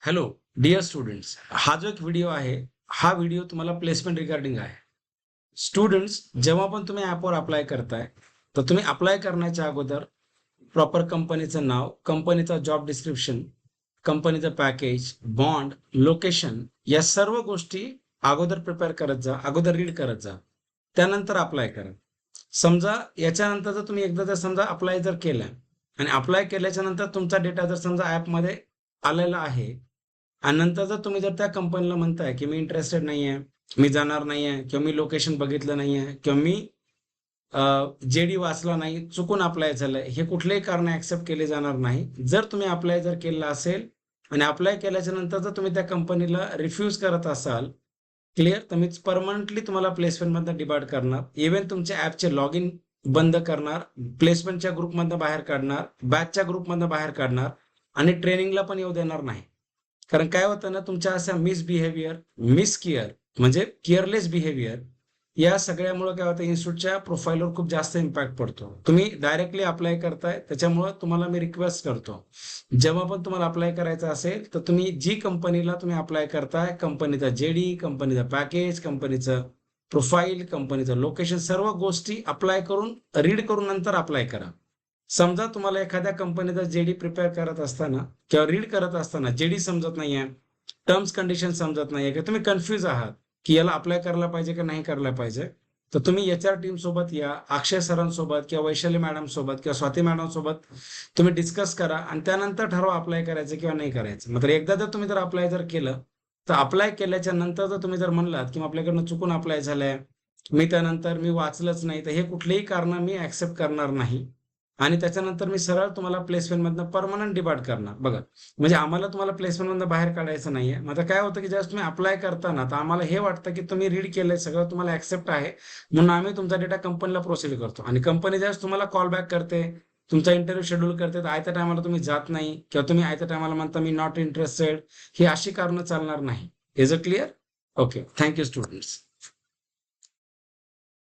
Hello dear students, हा जो एक व्हिडिओ आहे, हा व्हिडिओ तुम्हाला प्लेसमेंट रिगार्डिंग आहे. स्टुडंट्स, जेव्हा पण तुम्ही ॲपवर अप्लाय करताय, तर तुम्ही अप्लाय करण्याच्या अगोदर प्रॉपर कंपनीचं नाव, कंपनीचा जॉब डिस्क्रिप्शन, कंपनीचं पॅकेज, बॉन्ड, लोकेशन या सर्व गोष्टी अगोदर प्रिपेअर करत जा, अगोदर रीड करत जा. त्यानंतर अप्लाय करा. समजा याच्यानंतर जर तुम्ही एकदा जर समजा अप्लाय जर केलं आणि अप्लाय केल्याच्या नंतर तुमचा डेटा जर समजा ॲपमध्ये आलेला आहे आणि नंतर जर तुम्ही जर त्या कंपनीला म्हणताय की मी इंटरेस्टेड नाही आहे, मी जाणार नाही आहे, किंवा मी लोकेशन बघितलं नाही आहे, किंवा मी जेडी वाचला नाही, चुकून अप्लाय झालंय, हे कुठलेही कारण ऍक्सेप्ट केले जाणार नाही. जर तुम्ही अप्लाय जर केलं असेल आणि अप्लाय केल्याच्या नंतर जर तुम्ही त्या कंपनीला रिफ्यूज करत असाल, क्लिअर, तर मी परमनंटली तुम्हाला प्लेसमेंटमधनं डिबार्ड करणार. इव्हन तुमच्या ॲपचे लॉग इन बंद करणार, प्लेसमेंटच्या ग्रुपमधनं बाहेर काढणार, बॅचच्या ग्रुपमधनं बाहेर काढणार आणि ट्रेनिंगला पण येऊ देणार नाही. कारण काय होतं ना, तुमच्या अशा मिसबिहेवियर, मिसकेअर म्हणजे केअरलेस बिहेवियर, या सगळ्यामुळे काय होतं, इन्स्टिट्यूटच्या प्रोफाईलवर खूप जास्त इम्पॅक्ट पडतो. तुम्ही डायरेक्टली अप्लाय करताय, त्याच्यामुळे तुम्हाला मी रिक्वेस्ट करतो, जेव्हा पण तुम्हाला अप्लाय करायचं असेल तर तुम्ही जी कंपनीला तुम्ही अप्लाय करताय, कंपनीचा जेडी, कंपनीचा पॅकेज, कंपनीचं प्रोफाईल, कंपनीचं लोकेशन, सर्व गोष्टी अप्लाय करून रीड करून नंतर अप्लाय करा. समजा तुम्हाला एखाद्या कंपनीचा जेडी प्रिपेअर करत असताना किंवा रीड करत असताना जेडी समजत नाहीये, टर्म्स कंडिशन समजत नाहीये, किंवा तुम्ही कन्फ्यूज आहात की याला अप्लाय करायला पाहिजे की नाही करायला पाहिजे, तर तुम्ही HR टीम सोबत या, अक्षय सरांसोबत किंवा वैशाली मॅडम सोबत किंवा स्वाती मॅडम सोबत तुम्ही डिस्कस करा आणि त्यानंतर ठरवा अप्लाय करायचं किंवा नाही करायचं. मात्र एकदा जर तुम्ही अप्लाय जर केलं, तर अप्लाय केल्याच्या नंतर जर तुम्ही म्हणलात की आपल्याकडनं चुकून अप्लाय झालंय, मी त्यानंतर मी वाचलंच नाही, तर हे कुठलेही कारण मी ऍक्सेप्ट करणार नाही आणि त्याच्यानंतर मी सरळ तुम्हाला प्लेसमेंटमधनं परमनंट डिबार्ड करणार. बघा, म्हणजे आम्हाला तुम्हाला प्लेसमेंटमधनं बाहेर काढायचं नाहीये. मात्र काय होतं की ज्यावेळेस तुम्ही अप्लाय करताना, तर आम्हाला हे वाटतं की तुम्ही रीड केलंय सगळं, तुम्हाला ऍक्सेप्ट आहे, म्हणून आम्ही तुमचा डेटा कंपनीला प्रोसीड करतो आणि कंपनी ज्यावेळेस तुम्हाला कॉल बॅक करते, तुमचा इंटरव्ह्यू शेड्यूल करते, तर आयत्या टायमाला तुम्ही जात नाही किंवा तुम्ही आयत्या टायमाला म्हणता मी नॉट इंटरेस्टेड, ही अशी कारणं चालणार नाही. Is a clear? Okay, thank you students.